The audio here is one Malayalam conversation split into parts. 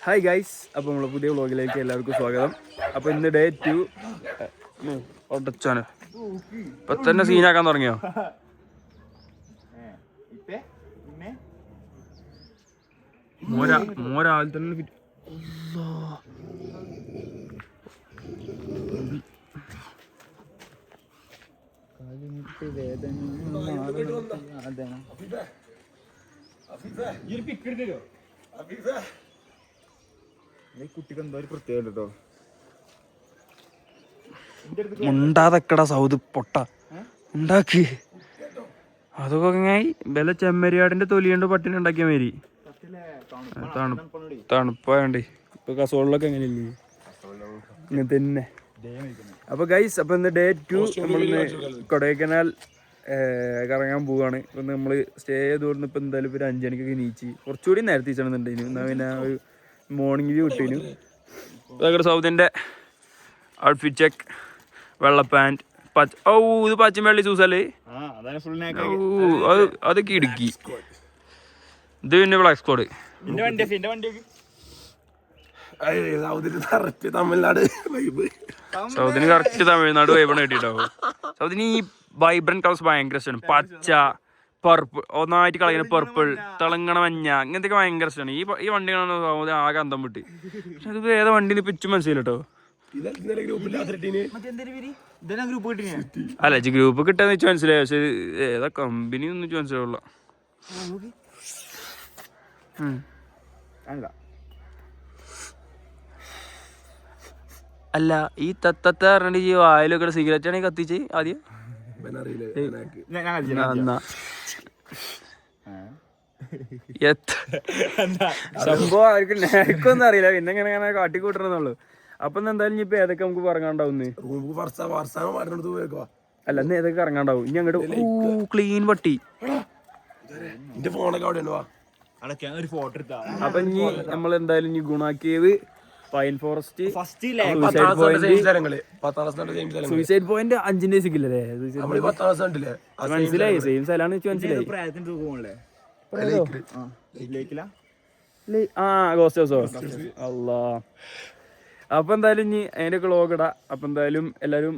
ഹായ് ഗൈസ്, അപ്പോൾ നമ്മളെ പുതിയ വ്ളോഗിലേക്ക് എല്ലാവർക്കും സ്വാഗതം. അപ്പോൾ ഇന്ന് ഡേ 2 ഒടച്ചാണ്. ഇപ്പം തന്നെ സീനാക്കാൻ തുടങ്ങിയോ? മോരാൽ തന്നെ കുട്ടിക്ക് എന്തോ ഒരു പ്രത്യേകത കേട്ടോ. ഉണ്ടാതെക്കടാ സൗദ് പൊട്ട ഉണ്ടാക്കി അതൊക്കെ ഇങ്ങനെ വില ചെമ്മരിയാടിന്റെ തൊലിയുണ്ട് പട്ടിനെ ഉണ്ടാക്കിയ മാതിരി തണുപ്പായോണ്ടേ ഇപ്പൊ കസോളിലൊക്കെ എങ്ങനെയില്ലേ ഇങ്ങനെ തന്നെ. അപ്പൊ ഗൈസ്, അപ്പൊ ഇന്ന് ഡേ 2 നമ്മളിന്ന് കൊടൈക്കനാൽ കറങ്ങാൻ പോവാണ്. ഇപ്പൊ നമ്മള് സ്റ്റേ ചെയ്തോണ്ട് ഇപ്പൊ എന്തായാലും ഒരു 5 മണിക്കൊക്കെ നീച്ച് കുറച്ചുകൂടി നേരത്തെ എത്തിച്ചണമെന്നുണ്ടായിരുന്നു. എന്നാ പിന്നെ ഒരു മോർണിംഗ് വ്യൂ കിട്ടീനു. ഭയങ്കര സൗദിന്റെ ഔട്ട്ഫിറ്റ് ചെക്ക്, വെള്ള പാൻറ്, ഇത് പച്ചും വെള്ളി ചൂസല്ലേ, അതൊക്കെ ഇടുക്കി. ഇത് പിന്നെ ബ്ലാക്ക് സ്ക്വാഡ്. സൗദിന് കറക്റ്റ് തമിഴ്നാട് വൈബാണ് കിട്ടിയിട്ടാവും. സൗദിന് ഈ വൈബ്രന്റ് കളേഴ്സ് ഭയങ്കര ഇഷ്ടമാണ്. പച്ച, പർപ്പിൾ, ഒന്നായിട്ട് കളയുന്ന പർപ്പിൾ, തിളങ്ങണ മഞ്ഞ, ഇങ്ങനത്തെയൊക്കെ ഭയങ്കര ഇഷ്ടമാണ്. ഈ വണ്ടി കാണുന്ന ആകെ അന്തം വിട്ട്. പക്ഷെ അത് ഏതാ വണ്ടി പിച്ചും മനസ്സിലായി കേട്ടോ. അല്ല ഗ്രൂപ്പ് കിട്ടാന്ന് വെച്ചാൽ മനസ്സിലായി, പക്ഷെ ഏതാ കമ്പനി ഒന്നും വെച്ചാൽ മനസ്സിലാവുള്ള. അല്ല ഈ തത്തത്ത പറഞ്ഞിട്ട് ഈ വായിലൊക്കെ സിഗരറ്റ് ആണെങ്കിൽ കത്തിച്ച് ആദ്യം സംഭവം അവർക്ക് നേക്കൊന്നും അറിയില്ല, പിന്നെ ഇങ്ങനെ കാട്ടിക്കൂട്ടണമെന്നുള്ളു. അപ്പൊ എന്തായാലും ഇപ്പൊ ഏതൊക്കെ നമുക്ക് ഇറങ്ങാണ്ടാവും. അല്ല ഇന്ന് ഏതൊക്കെ ഇറങ്ങാണ്ടാവും. ഇനി അങ്ങോട്ട് ക്ലീൻ പട്ടി. അപ്പൊ ഇനി നമ്മൾ എന്തായാലും ഇനി ഗുണാക്കിയത് പൈൻ ഫോറസ്റ്റ്, സൂയിസൈഡ് പോയിന്റ് 5 സിക്കില്ലേ മനസ്സിലായി. സെയിം സ്ഥലമാണ് മനസ്സിലായി. അല്ലാ, അപ്പൊ എന്തായാലും ഇനി അതിന്റെ ഒക്കെ വ്ളോഗ് ഇടാം. അപ്പൊ എന്തായാലും എല്ലാവരും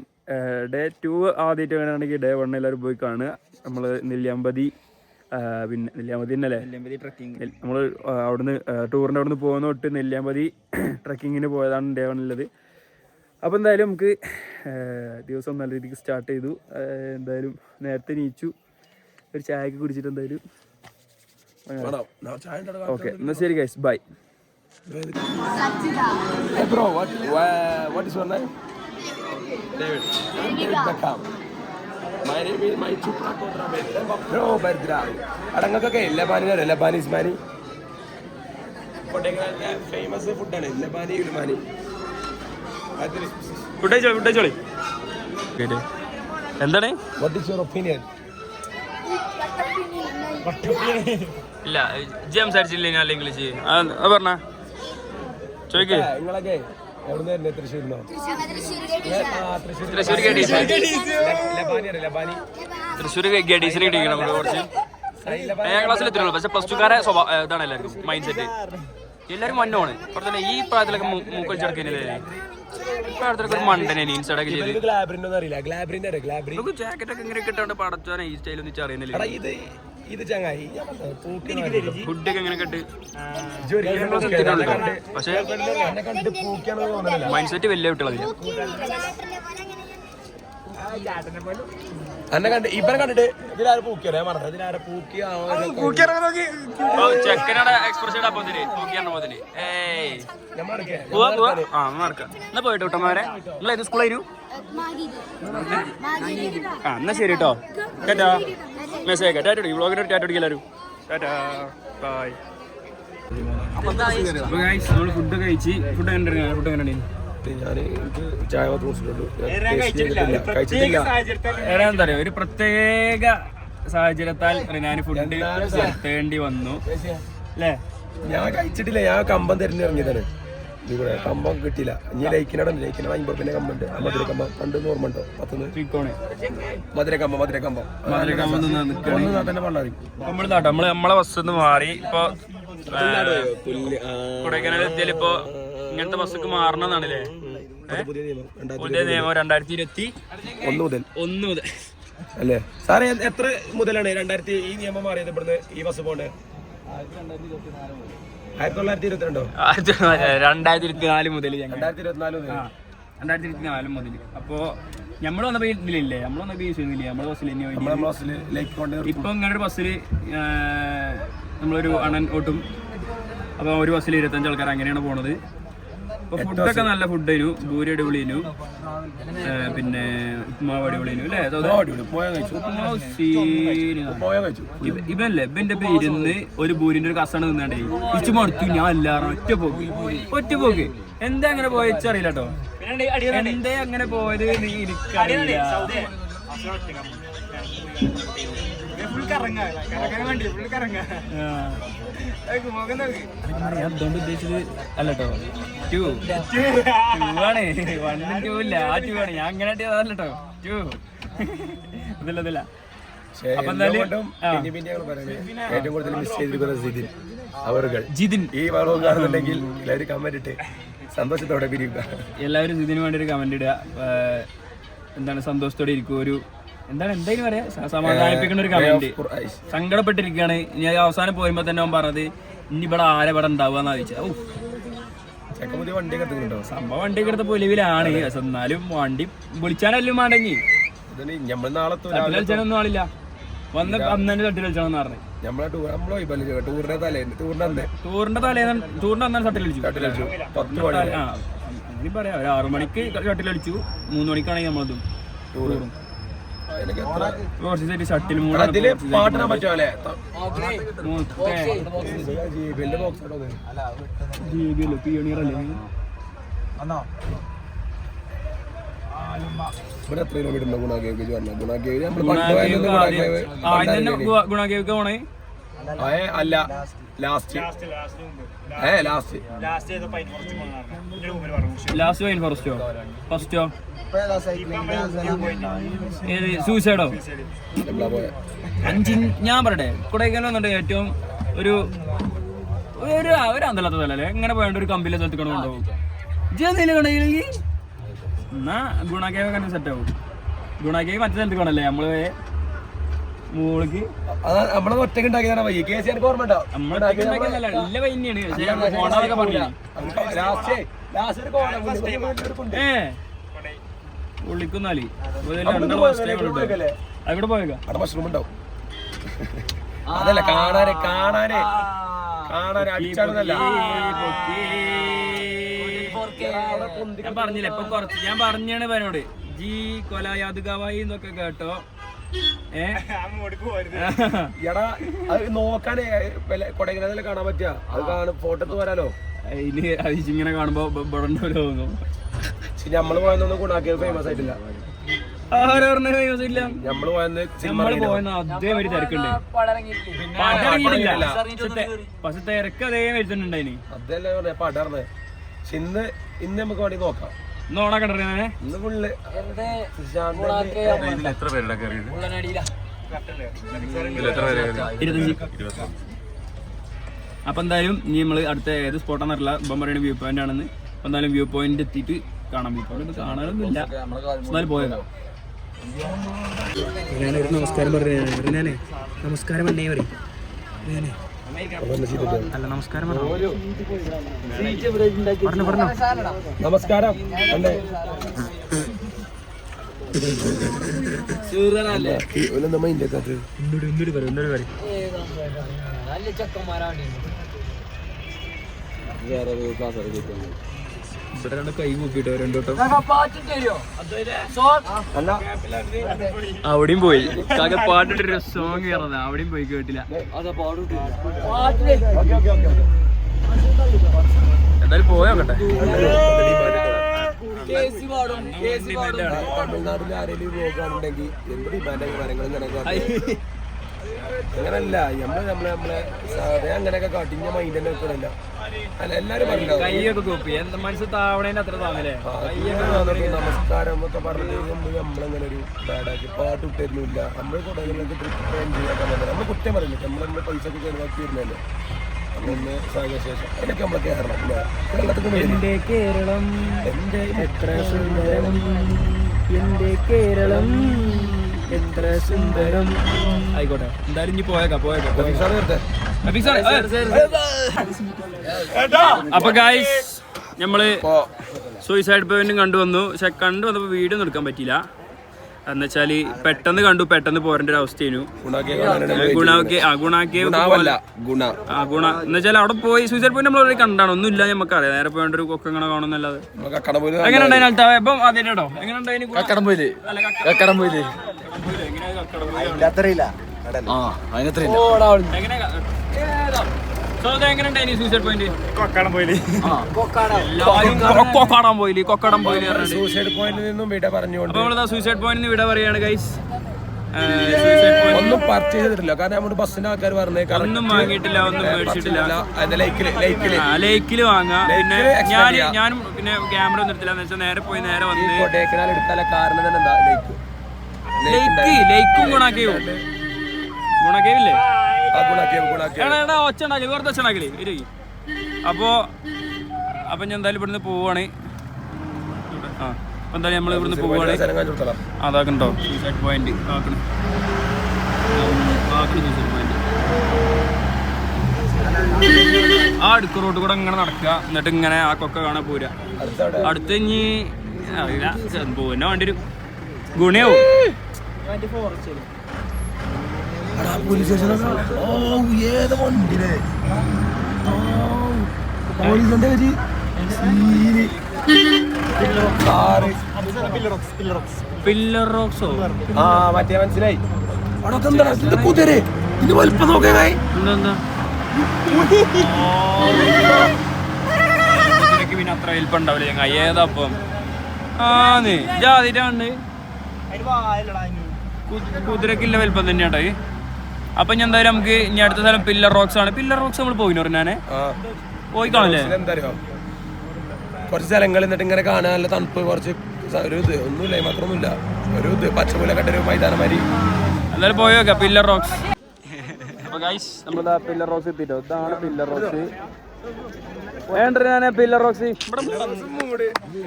ഡേ 2 ആദ്യമായിട്ട് വേണമെങ്കിൽ ഡേ 1 എല്ലാവരും പോയി കാണുക. നമ്മള് നെല്ലിയാമ്പതി, പിന്നെ നെല്ലിയാമ്പതി തന്നെയല്ലേ നമ്മൾ അവിടുന്ന് ടൂറിൻ്റെ അവിടുന്ന് പോകുന്ന തൊട്ട് നെല്ലിയാമ്പതി ട്രക്കിങ്ങിന് പോയതാണ് ഡേ 1 ഉള്ളത്. അപ്പോൾ എന്തായാലും നമുക്ക് ദിവസം നല്ല രീതിക്ക് സ്റ്റാർട്ട് ചെയ്തു. എന്തായാലും നേരത്തെ നീച്ചു ഒരു ചായയൊക്കെ കുടിച്ചിട്ട് എന്തായാലും ഓക്കെ. എന്നാൽ ശരി ഗൈസ്, ബൈ. അടങ്ങൾക്കൊക്കെ ലബാനി അറിയാം. ലബാനീസ് മാനി ഫേമസ് ഫുഡാണ്. ലബാനി ഉൽമാനി ഫുഡ് എന്താണ്? What is your opinion? ഇല്ല സംസാരിച്ചില്ല ഞാൻ ഇംഗ്ലീഷ് പറഞ്ഞ ചോദിക്കേ. നിങ്ങളൊക്കെ എവിടുന്ന് വരുന്നത്? തൃശ്ശൂരിനോ? തൃശ്ശൂർ ഗഡീസിൽ കിട്ടിക്കണം കുറച്ച്. ഏഴാം ക്ലാസ്സിൽ എത്തിയുള്ളൂ, പക്ഷെ +2കാരെ ഇതാണ് എല്ലാവർക്കും മൈൻഡ് സെറ്റ്. എല്ലാവരും മണ്ണോണ് കുറച്ച്. ഈ പ്രായത്തിലൊക്കെ മൂക്കൊലിച്ചടക്കില്ലേ ഒരു മണ്ടനെ ഇൻസ്റ്റൊക്കെ ചെയ്ത് ജാക്കറ്റൊക്കെ ഇങ്ങനെ കിട്ടാണ്ട് പടച്ചാൻ ഈ സ്റ്റൈലൊന്നും അറിയുന്നില്ല. ഇത് ചങ്ങായി ഫുഡൊക്കെ എങ്ങനെ കെട്ട് പക്ഷെ മൈൻഡ് സെറ്റ് വലിയ കുട്ടികളതില്ല. എന്നെ കണ്ട് ഇവരെ കണ്ടിട്ട് ഇതിലാരെ പൂക്കിയോ പറഞ്ഞത്? ഇതിലാരെ പൂക്കി ചെക്കനാണ് എക്സ്പ്രഷൻ എന്നാ പോയിട്ട് വിട്ടന്മാരെ. നിങ്ങൾ ഏത് സ്കൂളായിരുന്നു? എന്നാ ശരി കേട്ടോ. കേട്ടോ മെസ്സേജ് ആക്കാം. ടാറ്റോ വ്ളോഗിന്റെ ഒരു ടാറ്റോ എല്ലാവരും. Tata bye. നമ്മൾ ഫുഡ് കഴിച്ച് ഫുഡ് എങ്ങനെയാണ്? ഞാൻ എനിക്ക് ചായ എന്താ പറയാ, ഒരു പ്രത്യേക സാഹചര്യത്താൽ ഞാൻ ഫുഡ് നിർത്തേണ്ടി വന്നു അല്ലേ? ഞാൻ കഴിച്ചിട്ടില്ല. ഞാൻ കമ്പം തിരഞ്ഞിറങ്ങിയതാണ്. ഇവിടെ കമ്പം കിട്ടിയില്ല. ഇനി ലൈക്കിനെ 50 കമ്പുണ്ട്. മധുരക്കമ്പം പണ്ട് ഓർമ്മ ഉണ്ടോ? 10 മധുരക്കമ്പം തന്നെ പള്ളാറി. നമ്മളെ ബസ്സിൽ നിന്ന് മാറി ഇപ്പൊ കൊടൈക്കനാൽ എത്തിയാൽ ഇപ്പൊ ഇങ്ങനത്തെ ബസ്സൊക്കെ മാറണമെന്നാണല്ലേ പുതിയ നിയമം 2021 മുതൽ അല്ലേ സാറേ? എത്ര മുതലാണ് 2000 ഈ നിയമം മാറിയത്? ഇവിടുന്ന് ഈ ബസ് പോണ്ടേ 1922 2024 മുതൽ 2024 മുതൽ. അപ്പോ നമ്മള് വന്നപ്പോ ഇതിലില്ലേ, നമ്മള് വന്നപ്പോ യൂസ് ചെയ്യുന്നില്ലേ, നമ്മളെ ബസ്സിൽ ഇപ്പൊ ഇങ്ങനെ ഒരു ബസ്സിൽ നമ്മളൊരു അണ്ണൻ ഓട്ടും. അപ്പൊ ഒരു ബസ്സിൽ 25 ആൾക്കാർ അങ്ങനെയാണ് പോണത്. അപ്പൊ ഫുഡൊക്കെ നല്ല ഫുഡേനു, ഭൂരി അടിപൊളിനു, പിന്നെ ഉപ്മാവ് അടിപൊളിനു അല്ലേ? ഇവല്ലേ ഇവന്റെ പേരിന്ന് ഒരു ഭൂരിന്റെ ഒരു കസണ നിന്നാണ്ടേ ഇച്ചു മടുത്തു. ഞാൻ എല്ലാവരും ഒറ്റ പോക്ക് എന്താ അങ്ങനെ പോയറിയില്ല കേട്ടോ. എന്തേ അങ്ങനെ പോയത് എനിക്കറിയില്ല. അതുകൊണ്ട് ഉദ്ദേശിച്ചത് അല്ലട്ടോ, 2 ആണ്, 1 2 ഇല്ല, ആ 2 ആണ്. ഞാൻ അങ്ങനെ അതല്ലട്ടോ, 2 ഇതില്ല. അപ്പൊ ഏറ്റവും കൂടുതൽ മിസ് ചെയ്തിരിക്കുന്നത് ജിതിൻ. ഈ വളവും കാണുന്നുണ്ടെങ്കിൽ എല്ലാവരും കമന്റ് ഇട്ട് സന്തോഷത്തോടെ പിരിയുക. എല്ലാവരും ജിതിന് വേണ്ടി ഒരു കമന്റ് ഇടുക. എന്താണ് സന്തോഷത്തോടെ ഇരിക്കും. ഒരു എന്താണ് എന്തായാലും പറയാ, സമാധാനിപ്പിക്കുന്ന ഒരു കമന്റ്. സങ്കടപ്പെട്ടിരിക്കുകയാണ്. ഞാൻ അവസാനം പോയുമ്പോ തന്നെ അവൻ പറഞ്ഞത് ഇനി ഇവിടെ ആരെ ഇവിടെ ഉണ്ടാവുക ചോദിച്ചാ. സംഭവം വണ്ടിയൊക്കെ എടുത്ത പൊലിവിലാണ്. എന്നാലും വണ്ടി വിളിച്ചാനെല്ലാം വേണ്ടെങ്കിൽ കളിച്ചാനൊന്നും ആളില്ല. വന്ന് അന്നെ തട്ടി കളിച്ചാണെന്ന് പറഞ്ഞു. ടൂറിന്റെ തലേന്ന് തട്ടി കളിച്ചു. അങ്ങനെ പറയാം. ഒരു 6 മണിക്ക് ഷട്ടിൽ കളിച്ചു, 3 മണിക്കാണെങ്കിൽ നമ്മളതും ടൂറും ഷട്ടിൽ ഗുണാകേവിക്ക് പോണേ അല്ല ലാസ്റ്റ് വൈൻ ഫോറസ്റ്റോ ഫസ്റ്റോ സൂസൈഡോ 5 ഞാൻ പറയട്ടെ. കൊടൈക്കനാൽ വന്നിട്ട് ഏറ്റവും ഒരു അന്തല്ലാത്ത സ്ഥലല്ലേ, എങ്ങനെ പോയാണ്ട് ഒരു കമ്പിലെ സ്ഥലത്ത് കൊണ്ടുപോകും. കണ്ടെങ്കിൽ എന്നാ ഗുണാകേവ് കണ്ട സെറ്റ് ആവും. ഗുണാകേവ് മറ്റേ സ്ഥലത്ത് കൊണ്ടല്ലേ നമ്മള് മോളിക്ക് നമ്മളെ ഒറ്റക്ക് ഉണ്ടാക്കിയതാണ്. ഉള്ളിക്കുന്നാല് അവിടെ പോയേക്കാം. മഷ്റൂം ഉണ്ടാവും. അതല്ല കാണാനേ അടിച്ചാടുന്നല്ല. ഞാൻ പറഞ്ഞില്ല ഇപ്പൊ കുറച്ച് ഞാൻ പറഞ്ഞാണ് പേരോട് ജി കൊലയാത് ഗവായി എന്നൊക്കെ കേട്ടോ. എടാ അത് നോക്കാനേ കൊടൈക്കനാലിൽ കാണാൻ പറ്റുക. അത് കാണും ഫോട്ടോ വരാലോ. അതിന് ഇങ്ങനെ കാണുമ്പോ തോന്നും. നമ്മള് പോയെന്നൊന്നും ഗുണാക്കിയത് ഫേമസ് ആയിട്ടില്ല. നമ്മള് പോയെന്ന് അതേമാതിരി തിരക്കുണ്ട്. പക്ഷെ തിരക്ക് അതേ വരുത്തുന്നുണ്ടായിന്. അതല്ലേ പറഞ്ഞ പടർന്ന്. പക്ഷെ ഇന്ന് നമുക്ക് വേണ്ടി നോക്കാം. നോണ കണ്ടേ ഇന്ന് ഫുള്ള് അപ്പൊ എന്തായാലും ഇനി നമ്മള് അടുത്ത ഏത് സ്പോട്ടാന്ന് അറിയില്ല. ഇപ്പം പറയുന്നത് വ്യൂ പോയിന്റ് ആണെന്ന്. അപ്പൊ എന്തായാലും വ്യൂ പോയിന്റ് എത്തിയിട്ട് കാണാം. വ്യൂ പോയിന്റ് കാണാനൊന്നും ഇല്ല, എന്നാലും പോയേക്കാം. ഞാനൊരു നമസ്കാരം പറഞ്ഞേ. നമസ്കാരം എന്നേ പറയും. അല്ല നമസ്കാരം പറഞ്ഞു. നമസ്കാരം ഇവിടെ കൈ കൂപ്പിട്ടോ രണ്ടോട്ടോ. അവിടെയും പോയി പാട്ടിട്ടൊരു സോങ് കയറുന്നത്. അവിടെയും പോയി കേട്ടില്ല. എന്തായാലും പോയോട്ടെ. തമിഴ്നാട്ടിൽ ആരെങ്കിലും പോകുകയാണെന്നുണ്ടെങ്കിൽ എന്ത് ഡിമാൻഡ് കാര്യങ്ങളും അങ്ങനല്ല. നമ്മളെ അങ്ങനെയൊക്കെ കാട്ടിഞ്ഞ മൈൻഡ് തന്നെ വെക്കണില്ല. അല്ല എല്ലാരും കൈയൊക്കെ കൂപ്പി എന്താ മനസ്സിൽ താവണേന്റെ അത്ര താങ്ങലേ. നമസ്കാരം എന്നൊക്കെ പറഞ്ഞിട്ട് നമ്മളങ്ങനെ ഒരു ബാഡാക്കി പാട്ട് ഇട്ടിരുന്നില്ല. നമ്മൾ കൊടൈക്കനാലിലേക്ക് ട്രിപ്പ് എൻജോയ് ചെയ്യാൻ നമ്മൾ കുറ്റം പറയുന്നില്ല. നമ്മൾ പൈസ ഒക്കെ ചെലവാക്കി വരുന്നതല്ലേ. ഒന്ന് സാഗശേഷം അതിനൊക്കെ നമ്മൾ കേരളം കേരളത്തിൽ എന്റെ കേരളം എന്റെ എത്ര സുന്ദരം എന്റെ കേരളം എത്ര സുന്ദരം. ആയിക്കോട്ടെ, എന്തായാലും ഇനി പോയേക്കാം. അപ്പൊ ഗായ്സ് നമ്മള് സൂയിസൈഡ് പോയിന്റും കണ്ടുവന്നു. പക്ഷെ കണ്ടുവന്നപ്പോ വീഡിയോ എടുക്കാൻ പറ്റിയില്ല. എന്നുവെച്ചാല് പെട്ടെന്ന് കണ്ടു, പെട്ടെന്ന് പോരേണ്ട ഒരു അവസ്ഥയായിരുന്നു. എന്നുവെച്ചാൽ അവിടെ പോയി സൂയിസൈഡ് പോയിന്റ് നമ്മൾ ഓൾറെഡി കണ്ടാണ്, ഒന്നും ഇല്ല നമുക്കറിയാം. നേരെ പോയേണ്ട ഒരു കൊക്ക ഇങ്ങനെ കാണുന്നല്ലാതെ. എങ്ങനെ ഉണ്ടായിരുന്നു ഇപ്പം അതിനോ? എങ്ങനെ ഉണ്ടായിരുന്നു? സൂയിസൈഡ് പോയിന്റ് സൂയിസൈഡ് പോയിന്റിൽ നിന്നും വിട പറഞ്ഞുകൊണ്ട് സൂയിസൈഡ് പോയിന്റ് വിട പറയാണ് ഗൈസ്. ഒന്നും പർച്ചേസ് ചെയ്തിട്ടില്ല, കാരണം നമ്മുടെ ബസ്സിന്റെ ആൾക്കാർ പറഞ്ഞേക്കാം ഒന്നും വാങ്ങിയിട്ടില്ല, ഒന്നും മേടിച്ചിട്ടില്ല. ലേക്കില് വാങ്ങാം. പിന്നെ ഞാനും പിന്നെ ക്യാമറ ഒന്നും എടുത്തില്ല. എന്ന് വെച്ചാൽ നേരെ പോയി നേരെ വന്ന് കൊടൈക്കനാൽ എടുത്താല കാരണം തന്നെ എന്താ ലേക്കും ഗുണാക്കേവും ഗുണാക്കേവില്ലേ ഒച്ച ഉണ്ടാക്കി വെറുതെ ഒച്ച ഉണ്ടാക്കില്ലേ ഇരി. അപ്പൊ ഞാൻ എന്തായാലും ഇവിടുന്ന് പോവാണ്. എന്തായാലും നമ്മൾ ഇവിടുന്ന് പോവാണ്. അതാക്കണ്ടോ സൂയിസൈഡ് പോയിന്റ് ആക്കണം. സൂയിസൈഡ് പോയിന്റ് ആ അടുക്ക റോഡ് കൂടെ ഇങ്ങനെ നടക്കുക. എന്നിട്ട് ഇങ്ങനെ ആ കൊക്ക കാണാൻ പോരാ. അടുത്ത് ഇനി അറിയില്ല, പോന്നെ വേണ്ടി വരും. ഗുണയാവും. പില്ലർ റോക്സോ മറ്റേ മനസ്സിലായി. കുതിരെ ഇത് വലിപ്പം നോക്കായി എന്താ പിന്നെ അത്ര വലിപ്പം ഉണ്ടാവില്ല ചങ്ങ. ഏതാപ്പം ആന്ന് ജാതിരാണ്ട് കുതിരക്കില്ല വലിപ്പം തന്നെയാട്ടോ. അപ്പൊ ഞാൻ എന്തായാലും നമുക്ക് ഇനി അടുത്ത സ്ഥലം പില്ലർ റോക്സ് ആണ്. പില്ലർ റോക്സ് നമ്മൾ പോയിനോ ഞാന് പോയി കാണില്ലേ? കുറച്ച് സ്ഥലങ്ങൾ എന്നിട്ട് ഇങ്ങനെ കാണാൻ നല്ല തണുപ്പ്, കുറച്ച് ഒരു ഇത് ഒന്നുമില്ല, മാത്രമൊന്നുമില്ല, ഒരു ഇത് പച്ചപ്പുല കണ്ടൊരു മൈതാനമാരി. എന്തായാലും പോയി നോക്കാം പില്ലർ റോക്സ്. അപ്പൊ ഗൈസ് നമ്മളിതാ പില്ലർ റോക്സ് എത്തിട്ടോ. ഇതാണ് പില്ലർ റോക്സ്. പില്ലർ റോക്സ്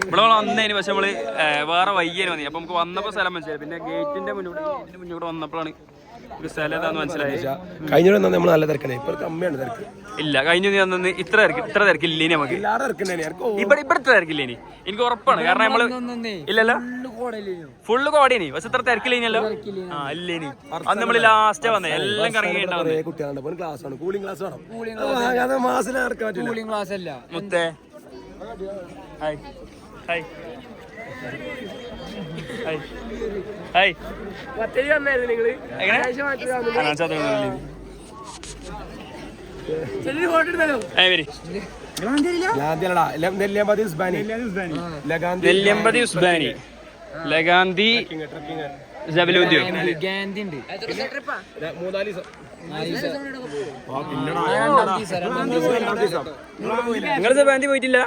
ഇവിടെ വന്നതിന് പക്ഷെ നമ്മള് വേറെ വയ്യേന് വന്നി. അപ്പൊ നമുക്ക് വന്നപ്പോ സ്ഥലം മനസ്സിലായി. പിന്നെ ഗേറ്റിന്റെ മുന്നൂടെ വന്നപ്പോഴാണ് സ്ഥലം ഏതാന്ന് മനസ്സിലായി. കഴിഞ്ഞ നമ്മൾ നല്ല തിരക്കണേ, ഇപ്പൊ കമ്മിയാണ് തിരക്ക്. ഇല്ല കഴിഞ്ഞ ഇത്ര തിരക്കില്ലേനി നമുക്ക്. ഇവിടുത്തെ തിരക്കില്ലേനി എനിക്ക് ഉറപ്പാണ്. കാരണം നമ്മള് ഇല്ലല്ലോ ഫുള്ള് കോടേനി, പക്ഷെ ഇത്ര തിരക്കില്ലേനല്ലോ. ആ ഇല്ലേനി അന്ന് നമ്മള് ലാസ്റ്റ് വന്നേ എല്ലാം കറങ്ങിയിട്ടുണ്ടാവും. മുത്തേ hi hi hi hi. Nelliyampathy ഉസ്ബാനി ലഗാന്തി ജബലുദ്ദീൻ നിങ്ങൾ ജബാന്തി പോയിട്ടില്ല?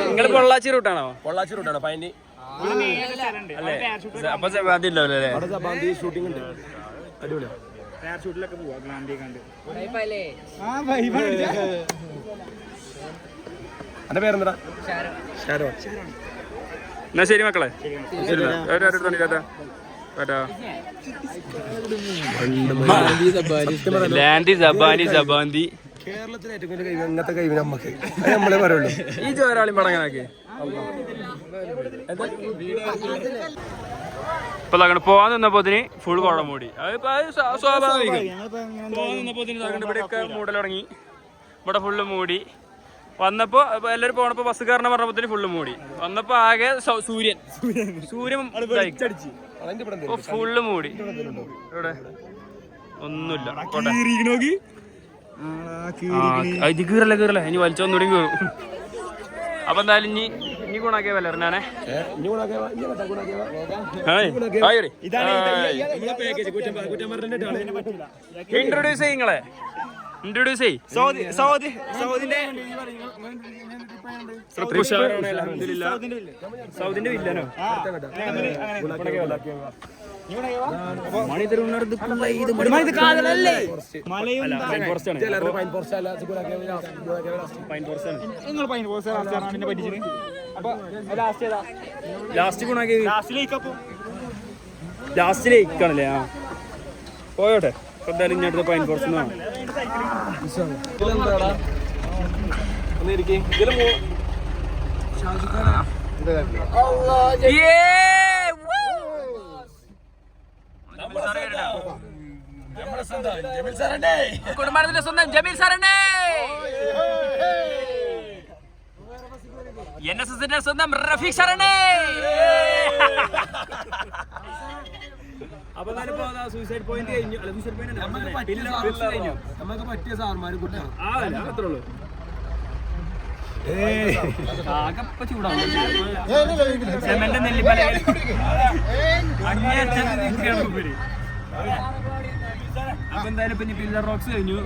നിങ്ങൾ പൊള്ളാച്ചി റൂട്ടാണോ? പൊള്ളാച്ചി റൂട്ടാണ് പയനി അല്ലേ? അപ്പൊ ജബാന്തി ഉണ്ടാവില്ല അല്ലേ? ഷൂട്ടിംഗ് ഉണ്ട്, അടിപൊളിയാ. എന്റെ പേരെന്താ? എന്നാ ശരി മക്കളെ. ലാൻഡി സബാനി സബാന്തി. കേരളത്തിലെ ഏറ്റവും വലിയ കൈവ് അങ്ങനത്തെ കൈവ് നമുക്ക് നമ്മളെ പറയുള്ളൂ. ഈ ചോരാളി പടങ്ങനാക്കി ഇപ്പൊ പോവാൻ നിന്നപ്പോത്തിന് ഫുൾ കുളം മൂടി. സ്വാഭാവികം. പോവാൻ നിന്നപ്പോത്തിന് ഇവിടെയൊക്കെ മൂടൽ തുടങ്ങി. ഇവിടെ ഫുള്ള് മൂടി. വന്നപ്പോ എല്ലാവരും പോണപ്പോ ബസ്സുകാരനെ പറഞ്ഞപ്പോത്തിന് ഫുള്ള് മൂടി. വന്നപ്പോ ആകെ സൂര്യൻ ഫുള്ള് മൂടി. ഇവിടെ ഒന്നുമില്ല. ഇത് കീറല്ല ഇനി വലിച്ചൊന്നുകൂടി കീറും. അപ്പൊ എന്തായാലും ഇനി ഗുണാക്കിയ വല്ലറിനാനെ ഇൻട്രൊഡ്യൂസ് ചെയ്യങ്ങളെ. ഇൻട്രൊഡ്യൂസ് ചെയ്. ഉഷാറാണ് അൽഹംദുലില്ലാ. സൗദിന്റെ വില്ലനോ ലാസ്റ്റ് ഗുണാക്കി ലാസ്റ്റ് ലേക്കാണല്ലേ. ആ പോയോട്ടെ എന്തായാലും ഇനി അടുത്ത പൈൻ ഫോറസ്റ്റ് കുടുംബത്തിന്റെ സ്വന്തം ജമീൽ സാറേ, NSSന്റെ സ്വന്തം റഫീഖ് സാറേ. അപ്പൊ സൂസൈഡ് പോയിന്റ് കഴിഞ്ഞു. നമുക്ക് പറ്റിയ സാർമാര് കുട്ടിയാണ്. അത്രേ ഉള്ളൂ. അപ്പൊ എന്തായാലും ഇപ്പൊ പില്ലർ റോക്സ് കഴിഞ്ഞു.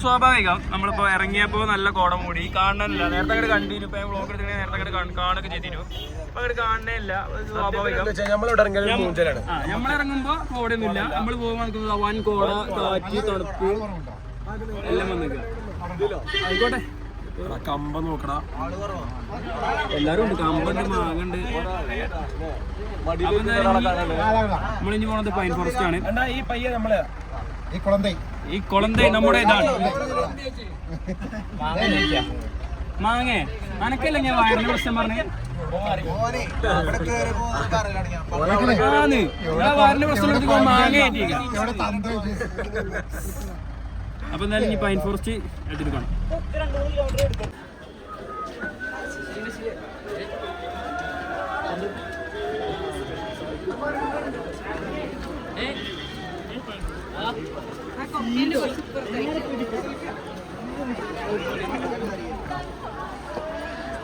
സ്വാഭാവികം നമ്മളിപ്പോ ഇറങ്ങിയപ്പോ നല്ല കോട മൂടി കാണാനില്ല. നേരത്തെ അങ്ങോട്ട് കണ്ടിരുന്നു. ഇപ്പൊ വ്ളോഗ് എടുത്തിട്ട് നേരത്തെ അങ്ങോട്ട് കാണുകയൊക്കെ ചെയ്തിരുന്നു. അപ്പൊ അങ്ങോട്ട് കാണാനില്ല. സ്വാഭാവികം നമ്മളിറങ്ങുമ്പോ കോടയൊന്നുമില്ല. നമ്മൾ പോകുമ്പോൾ വൻ കോട, കാറ്റ്, തണുപ്പ് എല്ലാം വന്നിരിക്കും. ആയിക്കോട്ടെ, കമ്പ നോക്കടാ, എല്ലാരും ഉണ്ട്. കമ്പുണ്ട്, മാങ്ങണ്ട്. നമ്മളിഞ്ഞ് പോണത് പൈൻ ഫോറസ്റ്റ് ആണ്. ഈ പയ്യ നമ്മള് ഈ കൊളന്തൈ നമ്മുടെ ഇതാണ്. മാങ്ങേ അനക്കല്ല ഞാൻ വയറിന്റെ പ്രശ്നം പറഞ്ഞേ. വയറിന്റെ പ്രശ്നം എടുത്ത് മാങ്ങ ഏറ്റിരിക്കാം. അപ്പൊ എന്തായാലും ഈ പൈൻ ഫോറസ്റ്റ് എടുക്കണം.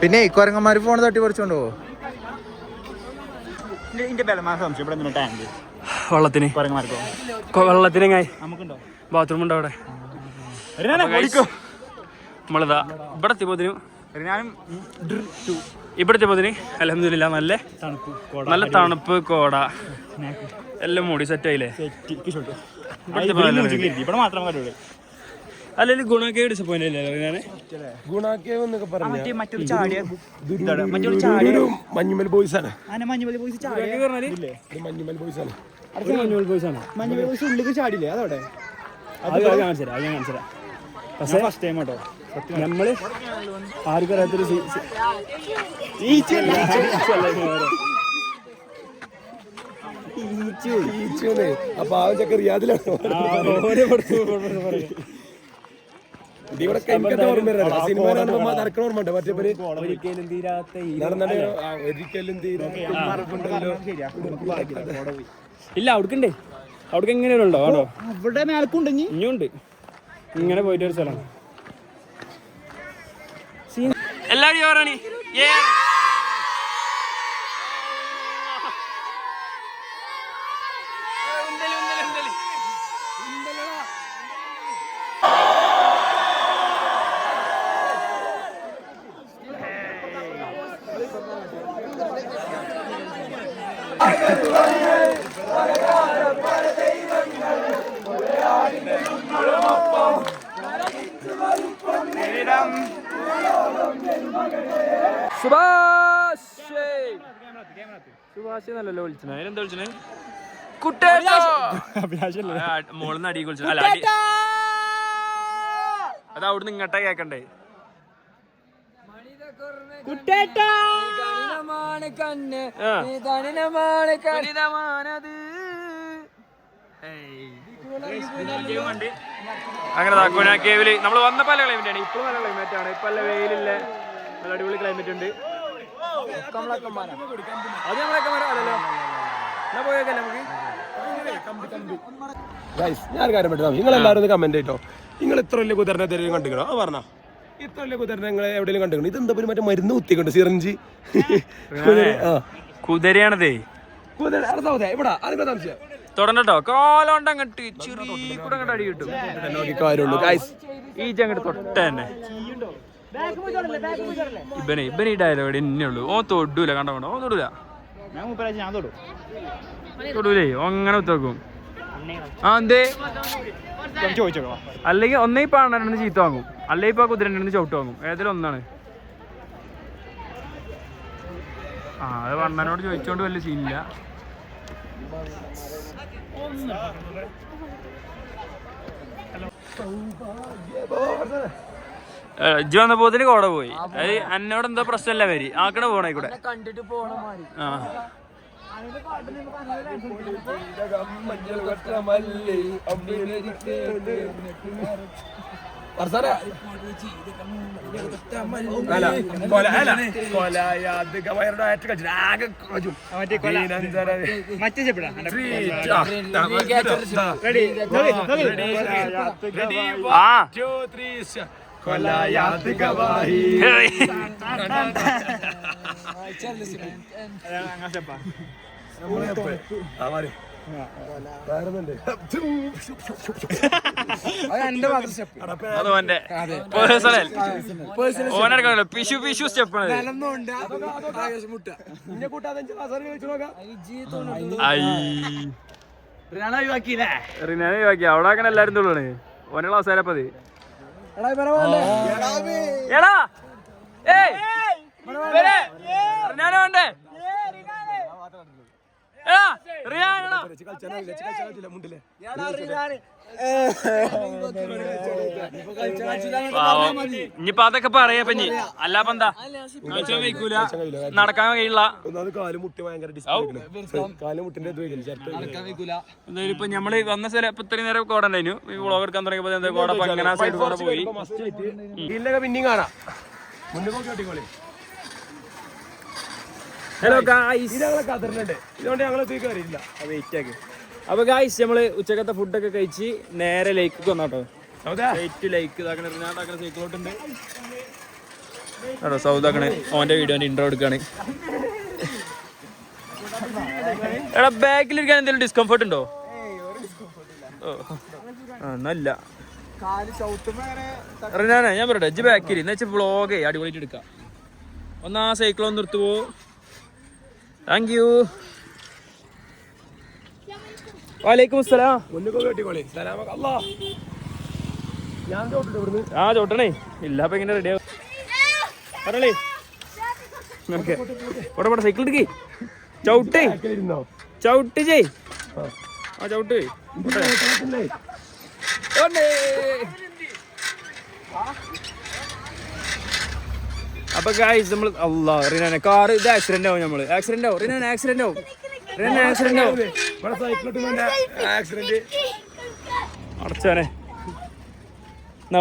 പിന്നെ കുരങ്ങന്മാര് ഫോൺ തട്ടി പറിച്ചോണ്ടോ? വെള്ളത്തിന് വെള്ളത്തിനെങ്ങായി ബാത്റൂം ഉണ്ടോ അവിടെ? നമ്മളിതാ ഇവിടെ എത്തിയപ്പോതിനും ഇവിടെ എത്തിയപ്പോതിന് അൽഹംദുലില്ലാ നല്ല തണുപ്പ്, കോട എല്ലാം മൂടി സെറ്റായില്ലേ? അല്ലെങ്കിൽ ഗുണാക്കേവ് ഡിസപ്പോയിന്റ് അല്ലേ? ഞാൻ ഗുണാക്കേവ് എന്നൊക്കെ പറഞ്ഞു മഞ്ഞുമൽ ബോയ്സ് ആണ്. മഞ്ഞുമൽ ബോയ്സ് മഞ്ഞുമൽ ബോയ്സ് ആണ്. മഞ്ഞുമൽ ബോയ്സ് ആണ്. മഞ്ഞുമൽ ബോയ്സ് ഉള്ളിൽ ചാടില്ലേ? അതോടെ ഞാൻ കാണിച്ചുതരാം. പക്ഷേ ഫസ്റ്റ് ടൈം കേട്ടോ നമ്മള് ആർക്കും അറിയാത്തൊരു അപ്പൊ ആ ചക്ക റിയാദിലാണ്. ഒരിക്കലും തീരാത്ത ഇല്ല അവിടേക്കുണ്ടേ. അവിടെ എങ്ങനെയുണ്ടോ ആണോ? അവിടെ മേലക്കുണ്ടെങ്കിൽ ഇനിയുണ്ട്. ഇങ്ങനെ പോയിട്ട് ഒരു സ്ഥലം എല്ലാവരും ചോറാണ്. സുഭാഷ് നല്ലല്ലോ വിളിച്ചത്. അതിനെന്താ വിളിച്ചത്? മോളിന്ന് അടി വിളിച്ചത്. അല്ല അത് അവിടുന്ന് ഇങ്ങോട്ടാ കേക്കണ്ടേ. അങ്ങനെ ഗുണാക്കേവില് നമ്മൾ വന്നപ്പോ നല്ല ക്ലൈമറ്റ് ആണ്. ഇപ്പോഴും നല്ല ക്ലൈമറ്റ് ആണ്. ഇപ്പൊ നല്ല വെയിലില്ല, നല്ല അടിപൊളി ക്ലൈമറ്റ് ഉണ്ട്. അത് നമ്മളൊക്കെ അല്ലല്ലോ. എന്നാ പോയേക്കല്ലേ നമുക്ക്? ഞാൻ കാര്യം പറ്റുന്ന നിങ്ങൾ എല്ലാവരും കമന്റ് ചെയ്തോ. നിങ്ങൾ ഇത്ര വലിയ കുതിരനെ തെരുവ് കണ്ടിക്കണോ? ആ പറഞ്ഞ ഇത്ര വലിയ കുതിരനെ നിങ്ങൾ എവിടെയെങ്കിലും കണ്ടിക്കണോ? ഇതെന്താ മറ്റേ മരുന്ന് കുത്തിക്കണ്ട് സിറഞ്ചി കുതിരയാണതേ. ഇവിടെ അതിന്റെ സംശയം തുടങ്ങട്ടോ. കാലോണ്ട് അങ്ങോട്ട് ചെറിയ കൂടെ അങ്ങോട്ട് അടി കിട്ടും. കാര്യമുള്ളൂ. ഈ അങ്ങോട്ട് തൊട്ട തന്നെ ഇവന് ഈ ഡയലോഗ് എന്നെ ഉള്ളൂ. ഓൻ തൊടൂല, കണ്ടോ ഓൻ തൊടൂല. തൊടൂലേ, അങ്ങനെ ഉത്തരക്കും. ആ എന്തേ അല്ലെങ്കിൽ ഒന്നേ ഇപ്പൊ അണ്ണൻ്റെ ചീത്ത വാങ്ങും, അല്ലെ ഇപ്പൊ കുതിരൻ്റെ ചവിട്ട് വാങ്ങും. ഏതെങ്കിലും ഒന്നാണ്. ആ അത് അണ്ണനോട് ചോദിച്ചോണ്ട് വലിയ സീനില്ല. ഇജ്ജ് വന്നപ്പോത്തിന് കോട പോയി. അത് എന്നോട് എന്തോ പ്രശ്നമല്ല വരി ആക്കണ പോണേക്കൂടെ. ആ പിഷു പിഷു സ്റ്റെപ്പാണ്. അവിടെ അങ്ങനെ എല്ലാരും തൊള്ളണേ. ഓനുള്ള അവസാനപ്പത് എടാ ഞാനോ വേണ്ടേ ഇനിയിപ്പൊ അതൊക്കെ പറയാ. ഇനി അല്ലാപ്പ എന്താ വയ്ക്കൂല, നടക്കാൻ കഴിയില്ല. എന്തായാലും ഇപ്പൊ ഞമ്മള് വന്ന സ്ഥലം ഇപ്പൊ ഇത്രയും നേരം കോട ഉണ്ടായിരുന്നു. ഈ വ്ളോഗ് എടുക്കാൻ തുടങ്ങിയപ്പോ കോട അങ്ങനെ സൈഡ് കൂടെ പോയി. പിന്നെയും കാണാം. ഹലോ ഗായ്സ്, ഇതുകൊണ്ട് ഞങ്ങൾ കയറിയില്ല. വെയിറ്റ് ആക്കി. അപ്പൊ ഗായ്സ് നമ്മള് ഉച്ചക്കത്തെ ഫുഡൊക്കെ കഴിച്ച് നേരെ ലേക്ക് വന്നാട്ടോ. ലൈക്ക് ഇതാക്കണ സൈക്കിളോട്ടുണ്ട് കേട്ടോ. സൗദാക്കണേ ഓന്റെ വീഡിയോന്റെ ഇൻട്രോ എടുക്കാണ്. എടാ ബാക്കിലിരിക്കാൻ എന്തെങ്കിലും ഡിസ്കംഫർട്ട് ഉണ്ടോ? എന്നല്ല ഞാൻ പറയട്ടെ, ഇജ്ജ് ബാക്കിൽ എന്ന് വെച്ചാൽ വ്ളോഗേ അടിപൊളിയായിട്ട് എടുക്കാം. ഒന്ന് ആ സൈക്കിൾ ഒന്ന് നിർത്തുപോ. Thank you. വലൈക്കും അസ്സലാം. ആ ചോട്ടണേ ഇല്ല. അപ്പൊ ഇങ്ങനെ റെഡിയാവും. പറഞ്ഞേ ഓക്കെ. പോട്ടെ സൈക്കിൾ എടുക്കേ. ചവിട്ടേ ചവിട്ട് ചെയ്. ആ ചവിട്ട്. അപ്പൊ ഗായ്സ് നമ്മൾ അല്ലാ റിനാനെ കാറ് ഇത് ആക്സിഡന്റ് ആവും. നമ്മള് ആക്സിഡന്റ് ആവും. റിനാൻ ആക്സിഡന്റ് ആവും. അടച്ചോനെ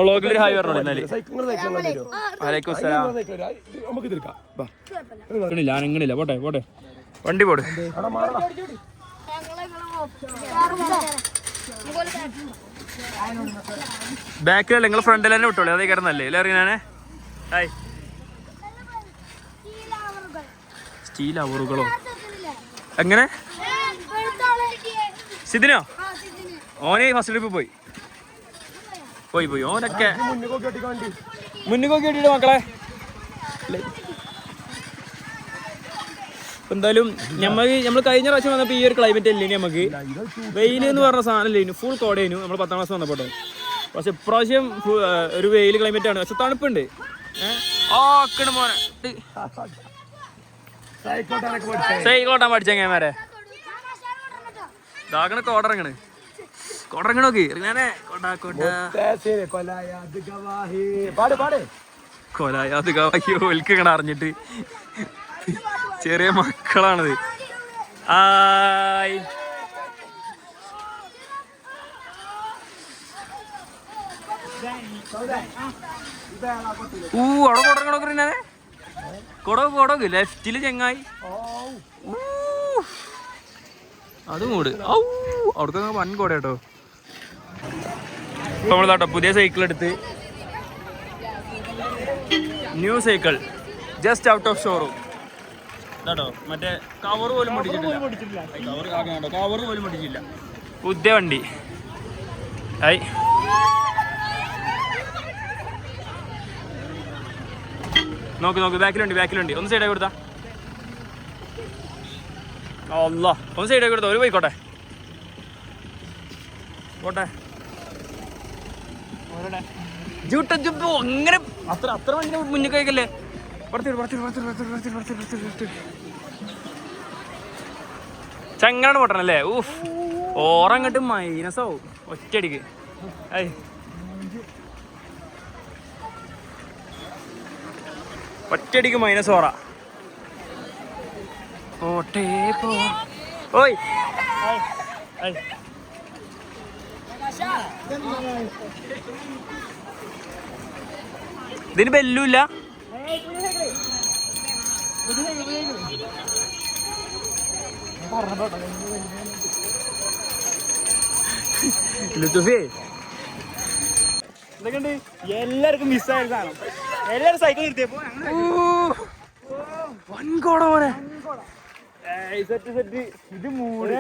വ്ളോഗിൽ ഹായ് പറഞ്ഞോളൂ. എന്നാല് വലൈക്കും അസ്സലാം. ഞാനെങ്ങനില്ല. പോട്ടെ പോട്ടെ വണ്ടി പോട്. ബാക്കിലല്ല നിങ്ങൾ ഫ്രണ്ടിൽ തന്നെ വിട്ടോളൂ. അതേ കിടന്നല്ലേ അല്ലേ അറിയാനെ. ഹായ്. സ്റ്റീൽ അവറുകളോ എങ്ങനെ? സിദിനോ? ഓനെ ഫസ്റ്റ് ട്രിപ്പ് പോയി. ഓനൊക്കെ മുന്നിൽ കേട്ടിട്ട് മക്കളെ. എന്തായാലും നമ്മൾ കഴിഞ്ഞ പ്രാവശ്യം വന്നപ്പോൾ ഈ ഒരു ക്ലൈമറ്റ് അല്ലേ നമുക്ക്. വെയിൽ എന്ന് പറഞ്ഞ സാധനം ഇല്ലേനു, ഫുൾ കോടേനു നമ്മൾ 10ാം ക്ലാസ് വന്നപ്പോട്ടോ. പക്ഷെ ഇപ്രാവശ്യം ഒരു വെയിൽ ക്ലൈമറ്റ് ആണ്. പക്ഷെ തണുപ്പുണ്ട്. മോനെ സൈക്കിളോട്ടാൻ പഠിച്ചെങ്ങന്മാരെ. ഇതാക്കണ കോടറങ്ങണ് നോക്കി. കൊലായാത് ഗവാഹി ഒൽക്കണ അറിഞ്ഞിട്ട്. ചെറിയ മക്കളാണത്. ആയ് അവിടെ കൊടങ്ങണോക്കെ കൊടക് ലെഫ്റ്റില് ചെങ്ങായി. അത് മൂട്. അവിടത്തെ വൻ കോട കേട്ടോ. ഇപ്പൊ നമ്മളിതാട്ടോ പുതിയ സൈക്കിൾ എടുത്ത്. New cycle just out of showroom കേട്ടോ. മറ്റേ കവർ പോലും പൊട്ടിച്ചിട്ടില്ല. കവർ പോലും പൊട്ടിച്ചില്ല. പുതിയ വണ്ടി. ഹായ് നോക്ക് ബാക്കിലുണ്ട് ഒന്ന് സൈഡായി കൊടുത്താ. അല്ല ഒന്ന് സൈഡായി കൊടുത്താ, ഒരു പോയിക്കോട്ടെ പോട്ടെ. അങ്ങനെ അത്ര ഭയങ്കര മുന്നിൽ കഴിക്കല്ലേ. ചങ്ങനാണ് പൊട്ടണല്ലേ. ഊഫ്, ഓറങ്ങട്ട് മൈനസാവും ഒറ്റയടിക്ക്. ഒറ്റയടിക്ക് മൈനസ് ഓറ. പോട്ടേ പോ. ഓയ് ഇതിന് ബെല്ലുമില്ല. എല്ലാവർക്കും മിസ്സായ സാധനം. എല്ലാവരും സൈക്കിൾ നിർത്തിയപ്പോ വൻകോട മോനെ. സെറ്റ് ഇത് മൂട്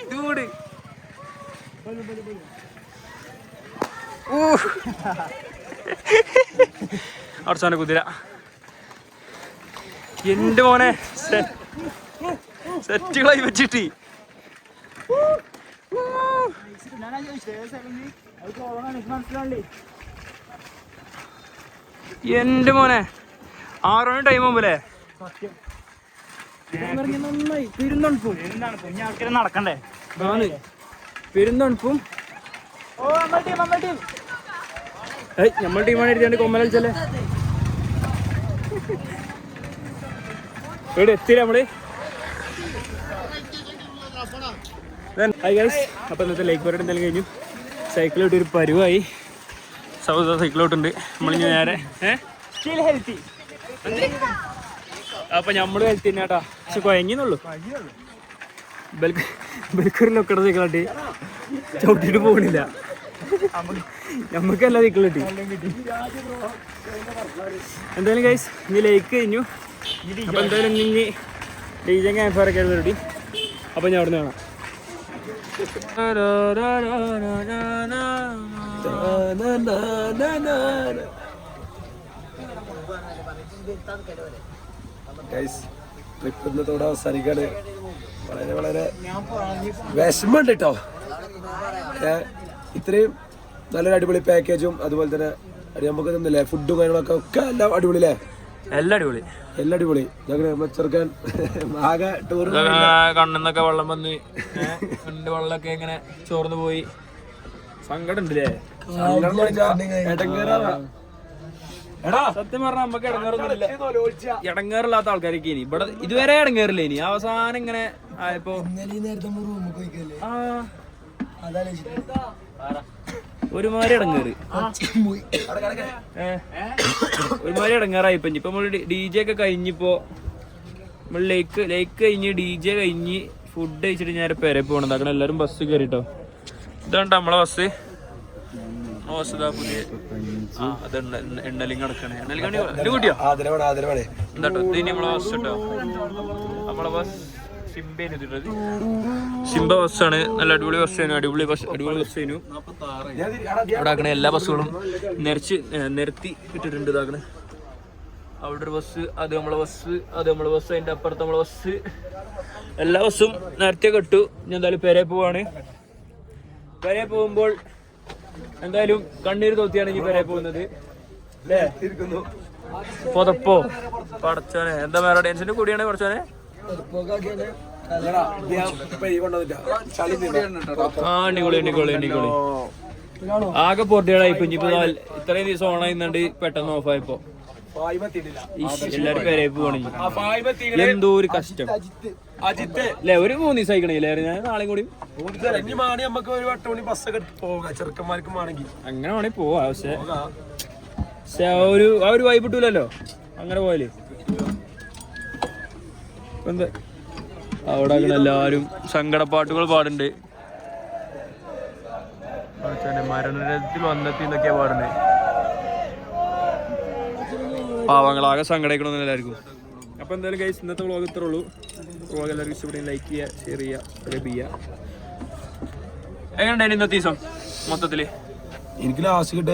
ഇതൂട്. അവസാന കുതിര എന്റെ മോനെ സെറ്റുകളായി വെച്ചിട്ട്. എന്റെ മോനെ 6 മണി ടൈം ആവുമ്പല്ലേ. നന്നായി പെരുന്നണുപ്പും ആൾക്കാരെ നടക്കണ്ടേ. പെരുന്നണുപ്പും. നമ്മൾ ടീമാണ് എഴുതിയാണ്ട് കൊമ്മലടിച്ചല്ലേ. ഇവിടെ എത്തിയില്ല നമ്മള്. ഹായ് ഗൈസ്, അപ്പോൾ ഇന്നത്തെ ലൈക്ക് പരേഡ് എന്തായാലും കഴിഞ്ഞു. സൈക്കിളോട്ട് ഒരു പരുവായി. സൗദ സൈക്കിളോട്ടുണ്ട്. നമ്മളിഞ്ഞ് നേരെ ഹെൽത്തി. അപ്പൊ നമ്മള് ഹെൽത്തി തന്നെ കേട്ടാ. പക്ഷെ കുഴങ്ങിന്നുള്ളൂ. ബൽക്കൂരിൽ ഒക്കട സൈക്കിളാട്ടി ചവിട്ടിട്ട് പോകണില്ല. നമുക്കല്ല സൈക്കിൾ കിട്ടി. എന്തായാലും ഗൈസ് ഇനി ലൈക്ക് കഴിഞ്ഞു. അപ്പൊ എന്തായാലും ഇനി ഡീജെ ക്യാമ്പ് റെഡി. അപ്പൊ ഞാൻ അവിടെ നിന്ന് കാണാം. ട്രിപ്പ് ഇന്നത്തോടെ അവസാനിക്കാണ്. വളരെ വളരെ വിഷമമുണ്ട് കേട്ടോ. ഇത്രയും നല്ലൊരു അടിപൊളി പാക്കേജും അതുപോലെ തന്നെ നമുക്ക് തന്നില്ലേ ഫുഡും കാര്യങ്ങളൊക്കെ ഒക്കെ എല്ലാം അടിപൊളി അല്ലേ. എല്ലാം അടിപൊളി, എല്ലാം അടിപൊളി. ചെറുക്കാൻ ആകെ ടൂർ കണ്ണെന്നൊക്കെ വെള്ളം വന്ന് വെള്ളമൊക്കെ ഇങ്ങനെ ചോർന്ന് പോയി. സങ്കടം ഉണ്ടല്ലേ. സത്യം പറഞ്ഞാൽ നമുക്ക് ഇടങ്ങേറൊന്നുമില്ല. ഇടങ്ങേറില്ലാത്ത ആൾക്കാരൊക്കെ ഇനി ഇവിടെ ഇതുവരെ ഇടങ്ങേറില്ല. ഇനി അവസാനം ഇങ്ങനെ ആയപ്പോ ഒരുമാതിരി ഇടങ്ങേറ് ഒരുമാതിരി ഇടങ്ങേറായിപ്പോ. ഇപ്പൊ നമ്മള് DJ ഒക്കെ കഴിഞ്ഞിപ്പോ നമ്മള് ലേക്ക് കഴിഞ്ഞ് DJ കഴിഞ്ഞ് ഫുഡ് കഴിച്ചിട്ട് ഞാൻ പെരെ പോകണം. അങ്ങനെ എല്ലാരും ബസ് കയറിട്ടോ. ഇതാണ് നമ്മളെ ബസ്. പുതിയ എണ്ണലിങ് നടക്കണേ. കൂട്ടിയോ എന്താട്ടോ ഇനി നമ്മളെ ബസ് കേട്ടോ. നമ്മളെ ബസ് സിംബ ബസ്സാണ്. നല്ല അടിപൊളി ബസ്സാണ്. അടിപൊളി ബസ്സായിരുന്നു. ഇവിടെ ആക്കണ എല്ലാ ബസ്സുകളും നിരത്തി ഇട്ടിട്ടുണ്ട്. ഇതാക്കണ അവിടെ ഒരു ബസ്, അത് നമ്മളെ ബസ്, അതിന്റെ അപ്പുറത്ത് നമ്മളെ ബസ്. എല്ലാ ബസ്സും നേരത്തെ കെട്ടു. ഞാൻ എന്തായാലും പെരെ പോവാണ്. പെരെ പോകുമ്പോൾ എന്തായാലും കണ്ണീര് തോത്തിയാണ് ഇനി പെരെ പോകുന്നത്. പൊതപ്പോ പടച്ചോനെ എന്താ വേറെ ടെൻഷന്റെ കൂടിയാണ് കുറച്ചോനെ. അടിപൊളി ആകെ പൊട്ടികളായി. ഇപ്പൊ ഇത്രയും ദിവസം ഓണായിന്നുണ്ട് പെട്ടെന്ന് ഓഫായപ്പോ എല്ലാരും പെരെ പോവാണ്. എന്തോ ഒരു കഷ്ടം അല്ലേ. ഒരു 3 ദിവസം ആയിക്കണേ. ഞാൻ നാളെയും കൂടി അങ്ങനെ വേണേ പോവാ. പക്ഷെ ആ ഒരു വൈബ് കിട്ടൂലല്ലോ അങ്ങനെ പോയാല്. എന്താ അവിടെ എല്ലാരും സങ്കടപ്പാട്ടുകൾ പാടുണ്ട്. മരണത്തിൽ വന്നെത്തി എന്നൊക്കെയാ പാടുന്നത്. പാവങ്ങളാകെ സങ്കടയിക്കണമെന്ന് എല്ലാവർക്കും. അപ്പൊ എന്തായാലും ഗൈസ് ഇന്നത്തെ വ്ളോഗ് ഇത്രേ ഉള്ളൂ. വ്ളോഗ് എല്ലാവർക്കും ഇഷ്ടപ്പെടുന്ന ലൈക്ക് ചെയ്യുക, ഷെയർ ചെയ്യുക, സബ്സ്ക്രൈബ് ചെയ്യുക. എങ്ങനെയുണ്ടായിരുന്നു ഇന്നത്തെ ദിവസം മൊത്തത്തില്? എനിക്ക് ലാസ്റ്റ് കിട്ട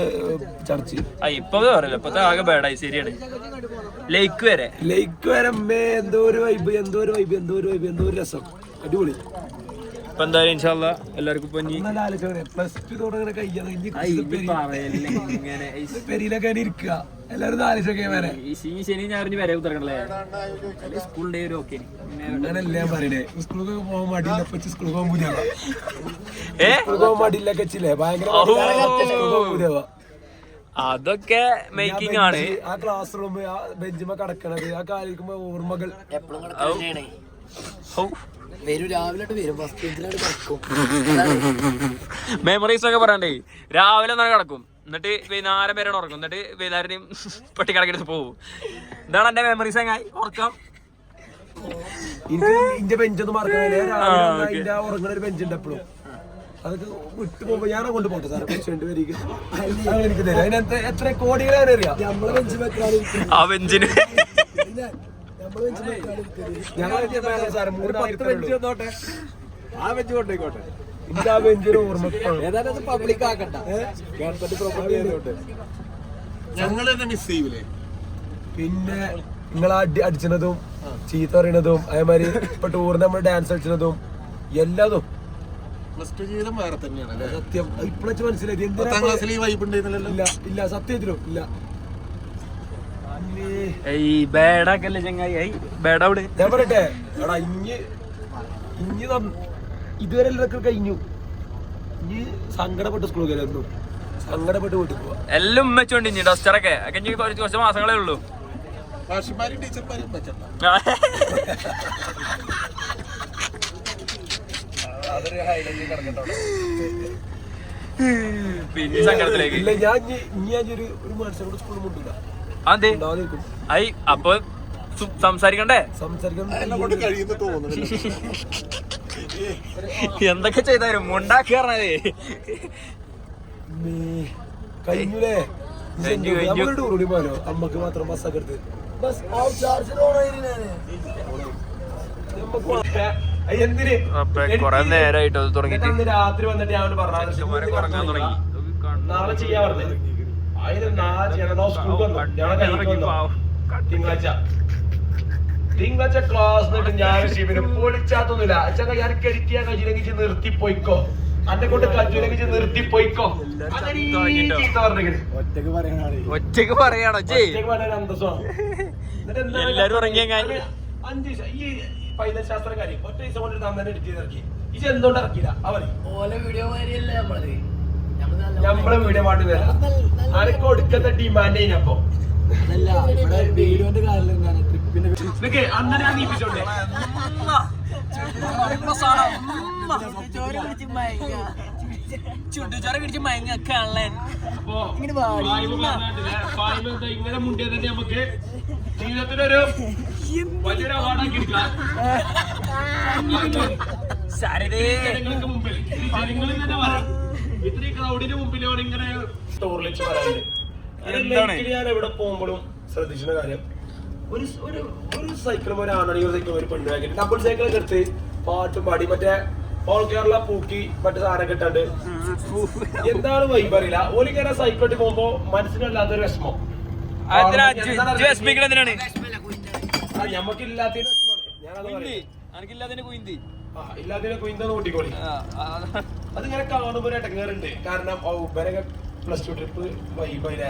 ചർച്ച് ഇപ്പൊ പറയല്ലോ ഇപ്പത്തെ ആകെ ബേഡായി ശരിയാണ് ലേക്ക് വരെ ലേക്ക് വരമ്പേ എന്തോ ഒരു വൈബ് രസം അടിപൊളി. ഇപ്പൊ എന്തായാലും ഇൻഷാല്ലാ എല്ലാവർക്കും ഇപ്പൊ ഇനി പ്ലസ് ടു തുടങ്ങണ പെരിയിലൊക്കെ ഇരിക്കുക എല്ലാവരും ആലോചിച്ചൊക്കെ വരെ ശനി ഞായറിന് വരെ ഉത്തരക്കണല്ലേ സ്കൂളിന്റെ ഒരു ഓക്കെ അങ്ങനല്ലേ ഞാൻ പറയണേ. സ്കൂളിൽ പോകാൻ മടിയില്ല, സ്കൂളിൽ പോകാൻ പുതിയ സ്കൂളിൽ പോകാൻ മടിയില്ലൊക്കെ വെച്ചില്ലേ ഭയങ്കര. അതൊക്കെ മേക്കിംഗ് ആണ്. ആ ക്ലാസ് റൂം, ആ ബെഞ്ചുമ്മ കിടക്കണത്, ആ കാലിക്കുമ്പോ ഓർമ്മകൾ മെമ്മറീസ് ഒക്കെ പറയണ്ടേ. രാവിലെ ഒന്നും കിടക്കും, എന്നിട്ട് വൈകുന്നേരം വരെ ഉറക്കും, എന്നിട്ട് വൈകുന്നേരം പെട്ടിക്കടക്കെടുത്ത് പോകും. ഇതാണ് എന്റെ മെമ്മറീസ്. എങ്ങായി ഉറക്കം ഇന്റെ ബെഞ്ചൊന്നും മറക്കണേ. ഉറങ്ങണ ഒരു ബെഞ്ചുണ്ട് എപ്പോഴും. അതൊക്കെ വിട്ടു പോകുമ്പോ ഞാനെ കൊണ്ട് പോട്ടെ സാറേ, കുറച്ച് പേർക്ക് എനിക്ക് തരാം. അതിനകത്ത് എത്ര കോടികളാണ് അറിയാം. ആ ബെഞ്ചിന് പിന്നെ നിങ്ങളെ അടിച്ചതും ചീത്ത പറയണതും അതേമാതിരി ഇപ്പൊ ടൂറിന് നമ്മൾ ഡാൻസ് കളിച്ചതും എല്ലാതും സത്യം ഇപ്പോഴത്തെ മനസ്സിലായി. ഇല്ല സത്യത്തിലും ഇല്ല. ഞാൻ പറയട്ടെ എടാ, ഇഞ്ഞ് ഇതുവരെ എല്ലാവർക്കും കഴിഞ്ഞു. ഇനി സങ്കടപ്പെട്ട് സ്കൂളിൽ കയറുന്നു, സങ്കടപ്പെട്ട് വീട്ടിൽ പോവാ. എല്ലാം ഉമ്മച്ചോണ്ട് ഇനി ഡസ്റ്ററൊക്കെ കുറച്ച് മാസങ്ങളേ ഉള്ളൂ. പിന്നെ സങ്കടത്തിലേക്ക് ഇല്ല. ഞാൻ ഒരു മനുഷ്യനോട് സ്കൂളിൽ കൊണ്ടില്ല. അതെ അപ്പൊ സംസാരിക്കണ്ടേ? എന്തൊക്കെ ചെയ്താലും മുണ്ടാക്കാറേ കഴിഞ്ഞൂലേ. ടൂറുകൂടി പോലോ അമ്മക്ക് മാത്രം ബസ്സൊക്കെ എടുത്ത് കൊറേ നേരമായിട്ട് അത് തുടങ്ങിട്ട് രാത്രി വന്നിട്ട് ഞാൻ പറഞ്ഞു നാളെ ചെയ്യാൻ പറഞ്ഞത്. തിങ്കളാഴ്ച ക്ലാസ് ഞാൻ ശിവന് പൊളിച്ചാത്തൊന്നുമില്ല. ഞാൻ എഡിറ്റ് ചെയ്യാൻ കഴിച്ചില്ലെങ്കിൽ നിർത്തി പോയിക്കോ, അന്നെ കൊണ്ട് കഴിച്ചില്ലെങ്കിൽ നിർത്തി പോയിക്കോ. ഒറ്റക്ക് പറയാണോ എല്ലാരും ഉറങ്ങിയ 5 ദിവസം ഈ പൈതൽ ശാസ്ത്രക്കാരി ഒറ്റ ദിവസം കൊണ്ട് തന്നെ എഡിറ്റ് ചെയ്ത് ഇറക്കി. ഇത് എന്തുകൊണ്ട് ഇറക്കില്ല അവര് നമ്മളെ വീഡിയോ പാട്ട് തരാം. ആരൊക്കെ കൊടുക്കത്തെ ഡിമാൻഡ് കഴിഞ്ഞപ്പോ അന്നേ ഞാൻ നീപ്പിച്ചോണ്ടേ ഇങ്ങനെ മുണ്ടിയ തന്നെ നമുക്ക് ജീവിതത്തിലൊരു വലിയൊരു അവാർഡാക്കി എടുക്കാം. ജനങ്ങൾക്ക് മുമ്പിൽ ജനങ്ങളിൽ തന്നെ പറയാം. ഇത്രയും ക്രൗഡിന് മുമ്പിലാണ് ഇങ്ങനെ സ്റ്റോറിൽ വെച്ച് പറയാനുണ്ട്. ഞാൻ എവിടെ പോകുമ്പോഴും ശ്രദ്ധിക്കുന്ന കാര്യം, ഒരു സൈക്കിളും ഒരു ആണാണെങ്കിൽ ഒരു സൈക്കിളും ഒരു പെണ്ണാക്കി ഡബിൾ സൈക്കിളൊക്കെ എടുത്ത് പാട്ടും പാടി മറ്റേ ഓൾ കേരള പൂക്കി മറ്റേ സാധനം കിട്ടാണ്ട് എന്താണ് വൈബ് അറിയില്ല. ഓലിങ്ങനെ സൈക്കിളോട്ട് പോകുമ്പോ മനസ്സിനല്ലാത്തൊരു വിഷമം. ഞമ്മക്കില്ലാത്തതിന് ഇല്ലാത്തതിനെ കുയിന്താന്ന് കൂട്ടിക്കോളി. അതിങ്ങനെ കാണുമ്പോ ഒരു ഇടങ്ങേറുണ്ട്. കാരണം ഉബരൊക്കെ പ്ലസ് 2 ട്രിപ്പ് വൈബായില്ലേ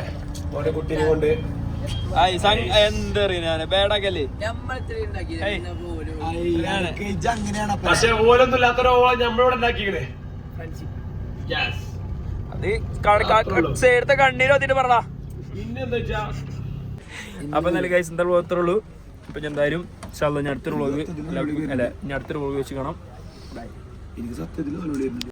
ഓരോ കുട്ടീനെ കൊണ്ട്. പക്ഷെ ഓലൊന്നും ഇല്ലാത്തൊരോളം നമ്മളിവിടെ ഉണ്ടാക്കിക്കണേ. കണ്ണീരൊത്തിട്ട് പറഞ്ഞ പിന്നെന്താ വെച്ചാ അപ്പൊ നല്ല ഗൈസ് എന്താ പോകത്തുള്ളൂ. ഇപ്പൊ എന്തായാലും ഞാൻ അടുത്തൊരു വ്ളോഗ് വെച്ച് കാണാം. എനിക്ക് സത്യത്തിൽ